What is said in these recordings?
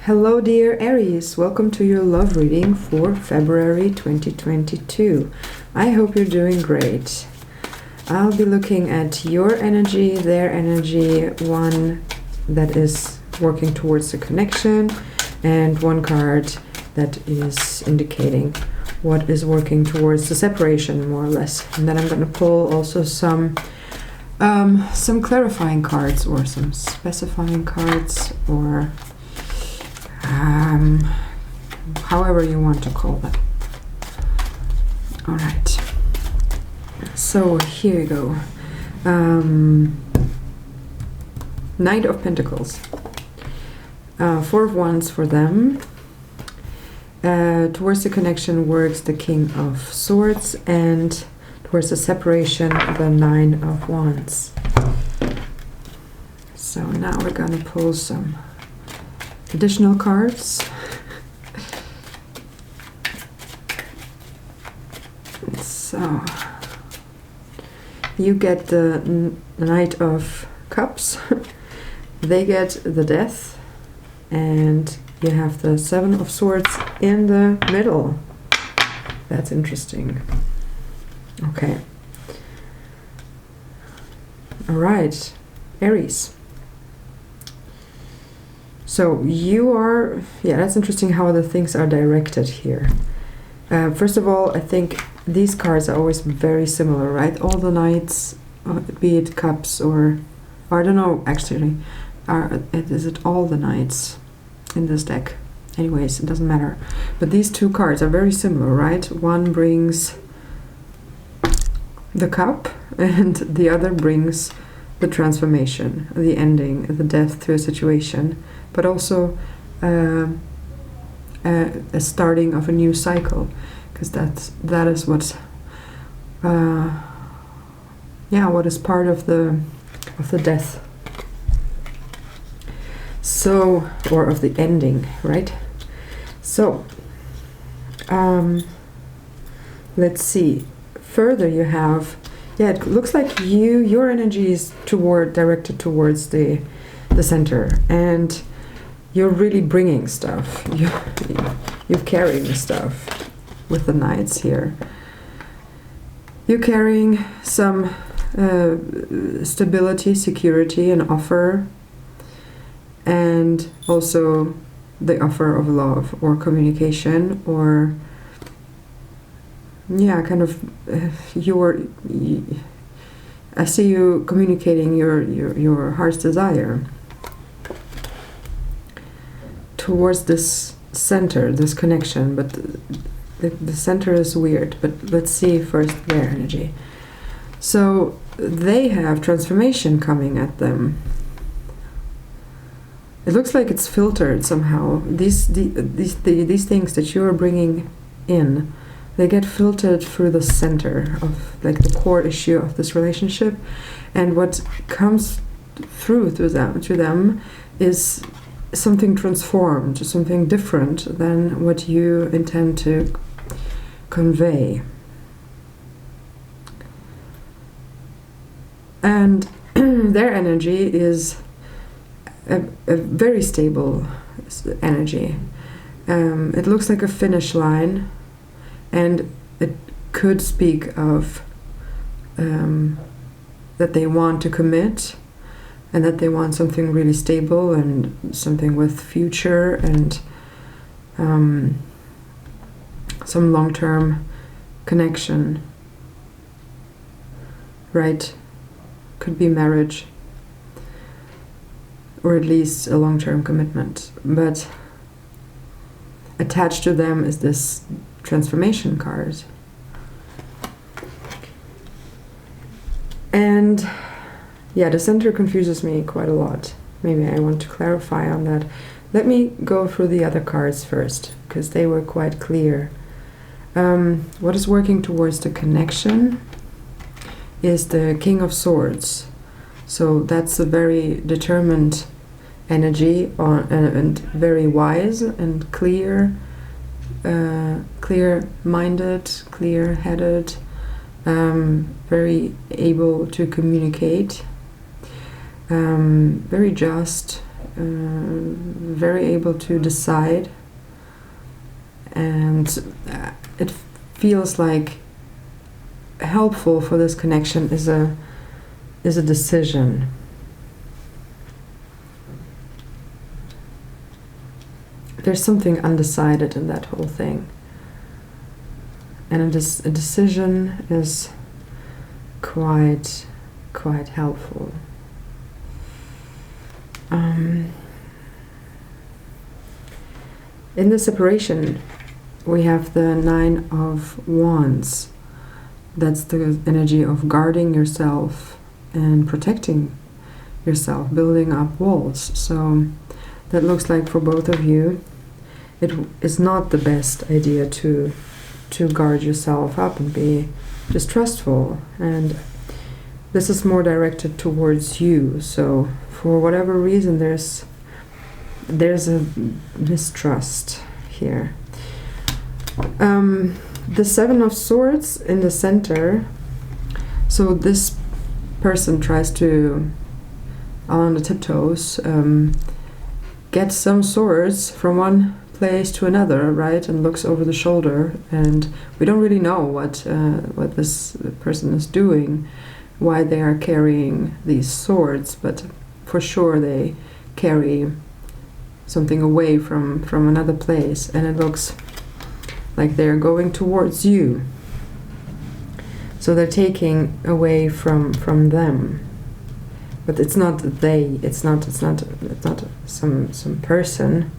Hello dear Aries, welcome to your love reading for February 2022. I hope you're doing great. I'll be looking at your energy, their energy, one that is working towards the connection, and one card that is indicating what is working towards the separation, more or less. And then I'm going to pull also some clarifying cards or some specifying cards, or however you want to call them. All right. So here you go. Knight of Pentacles. Four of Wands for them. Towards the connection works the King of Swords, and towards the separation, the Nine of Wands. So now we're gonna pull some additional cards. So you get the Knight of Cups, they get the Death, and you have the Seven of Swords in the middle. That's interesting. Okay. All right, Aries. So you are, that's interesting how the things are directed here. First of all, I think these cards are always very similar, right? All the knights, be it cups or I don't know, actually, is it all the knights in this deck? Anyways, it doesn't matter. But these two cards are very similar, right? One brings the cup and the other brings the transformation, the ending, the death to a situation, but also a starting of a new cycle, because that is what what is part of the death. So, or of the ending, right? So let's see. Further, you have, it looks like your energy is directed towards the center, and you're really bringing stuff. You're carrying stuff with the knights here. You're carrying some stability, security, an offer, and also the offer of love or communication, or I see you communicating your heart's desire towards this center, this connection, but the center is weird. But let's see first their energy. So they have transformation coming at them. It looks like it's filtered somehow. These things that you are bringing in, they get filtered through the center of, like, the core issue of this relationship, and what comes through them is something transformed, something different than what you intend to convey. And their energy is a very stable energy. It looks like a finish line, and it could speak of that they want to commit, and that they want something really stable and something with future and some long-term connection, right? Could be marriage, or at least a long-term commitment. But attached to them is this transformation card. And the center confuses me quite a lot. Maybe I want to clarify on that. Let me go through the other cards first, because they were quite clear. What is working towards the connection is the King of Swords. So that's a very determined energy, and very wise and clear-minded, clear-headed, very able to communicate, very just, very able to decide, and it feels like helpful for this connection is a decision. There's something undecided in that whole thing, and a decision is quite helpful. In the separation, we have the 9 of Wands. That's the energy of guarding yourself and protecting yourself, building up walls. So that looks like for both of you, it is not the best idea to guard yourself up and be distrustful. And this is more directed towards you. So for whatever reason, there's a mistrust here. The 7 of Swords in the center. So this person tries to, on the tiptoes, get some swords from one place to another, right? And looks over the shoulder, and we don't really know what this person is doing, why they are carrying these swords, but for sure they carry something away from another place, and it looks like they're going towards you. So they're taking away from them, but it's not they. It's not some person.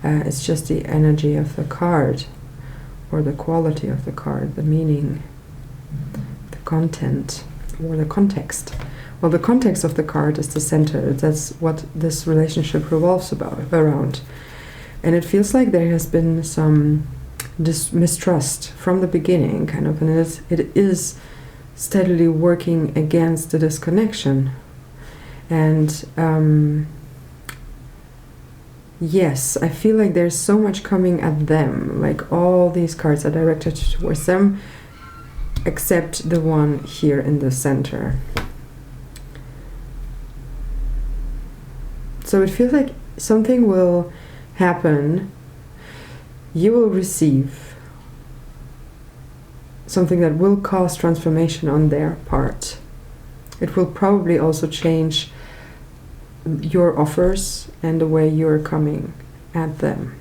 It's just the energy of the card, or the quality of the card, the meaning, the content, or the context. Well, the context of the card is the center. That's what this relationship revolves around. And it feels like there has been some mistrust from the beginning, kind of, and it is steadily working against the disconnection. And yes, I feel like there's so much coming at them, like all these cards are directed towards them, except the one here in the center. So it feels like something will happen. You will receive something that will cause transformation on their part. It will probably also change your offers and the way you're coming at them.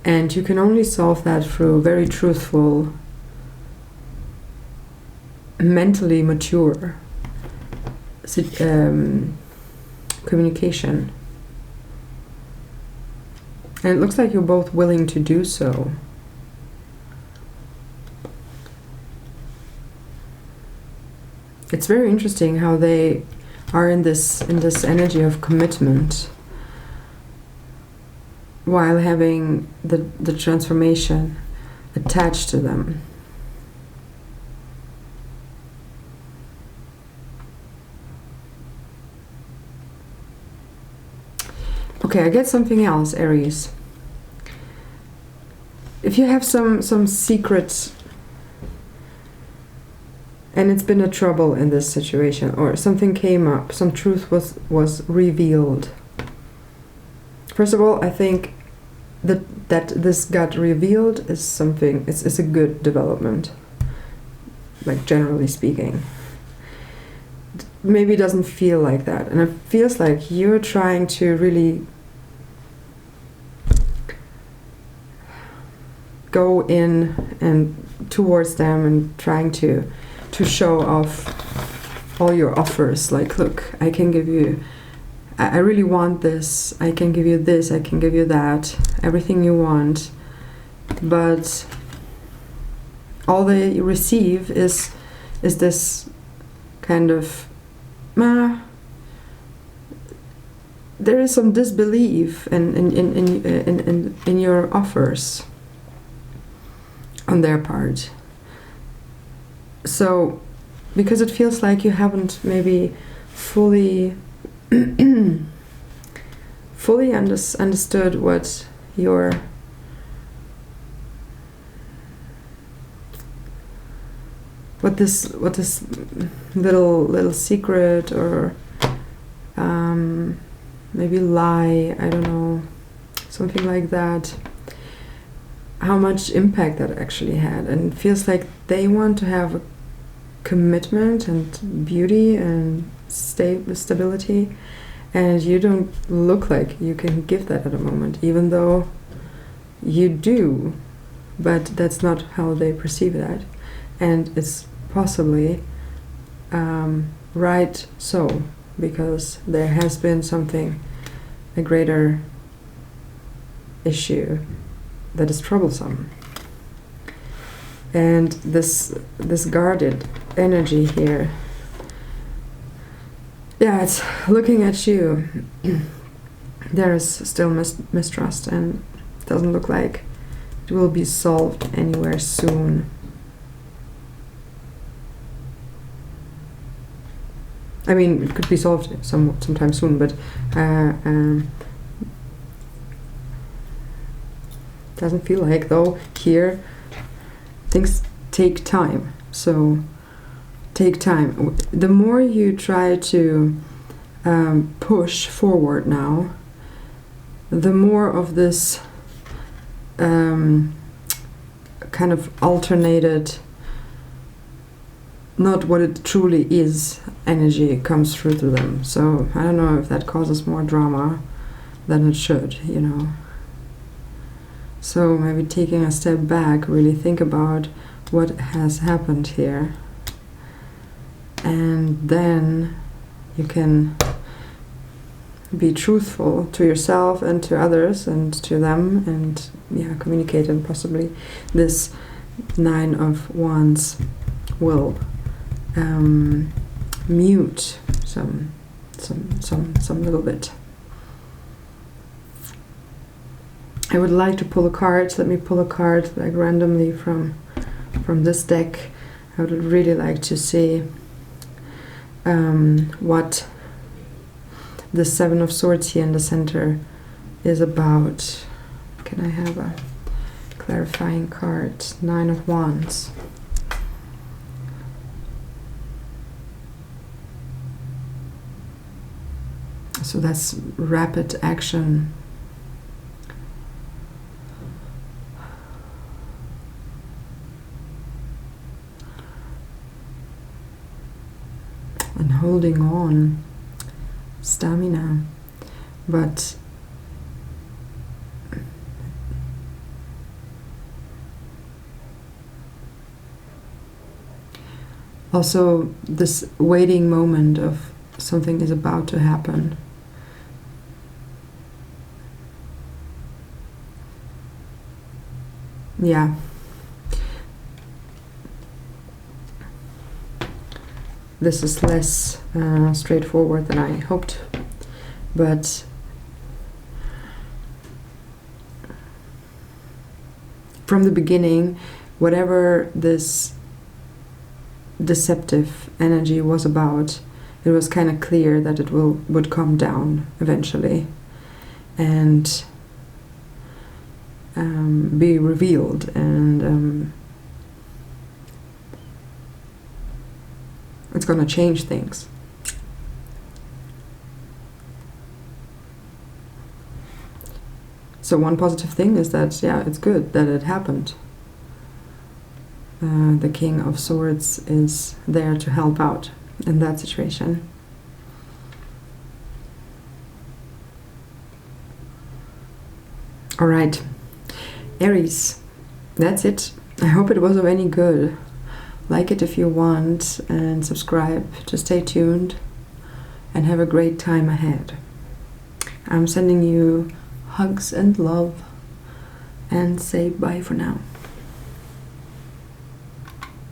And you can only solve that through very truthful, mentally mature communication. And it looks like you're both willing to do so. It's very interesting how they are in this energy of commitment while having the transformation attached to them. Okay, I get something else, Aries. If you have some secret, and it's been a trouble in this situation, or something came up, some truth was revealed. First of all, I think that this got revealed is something, it's a good development, like generally speaking. Maybe it doesn't feel like that, and it feels like you're trying to really go in and towards them and trying to show off all your offers, like, look, I can give you, I really want this, I can give you this, I can give you that, everything you want, but all they receive is this kind of there is some disbelief in your offers on their part. So, because it feels like you haven't maybe fully understood what this little secret or maybe lie, I don't know, something like that. How much impact that actually had, and it feels like they want to have a commitment and beauty and stability, and you don't look like you can give that at the moment, even though you do, but that's not how they perceive that, and it's possibly right so, because there has been something, a greater issue that is troublesome. And this guarded energy here, yeah, it's looking at you. There is still mistrust, and it doesn't look like it will be solved anywhere soon. I mean, it could be solved sometime soon, but doesn't feel like, though. Here things take time, so take time. The more you try to push forward now, the more of this kind of alternated, not what it truly is, energy comes through to them. So I don't know if that causes more drama than it should, you know. So maybe taking a step back, really think about what has happened here, and then you can be truthful to yourself and to others and to them, and yeah, communicate, and possibly this 9 of Wands will mute some little bit. I would like to pull a card. Let me pull a card like randomly from this deck. I would really like to see what the 7 of Swords here in the center is about. Can I have a clarifying card? 9 of Wands. So that's rapid action. And holding on, stamina, but also this waiting moment of something is about to happen. Yeah. This is less straightforward than I hoped, but from the beginning, whatever this deceptive energy was about, it was kind of clear that it would come down eventually and be revealed, and it's going to change things. So one positive thing is that, yeah, it's good that it happened. The King of Swords is there to help out in that situation. All right, Aries, that's it. I hope it was of any good. Like it if you want, and subscribe to stay tuned, and have a great time ahead. I'm sending you hugs and love, and say bye for now.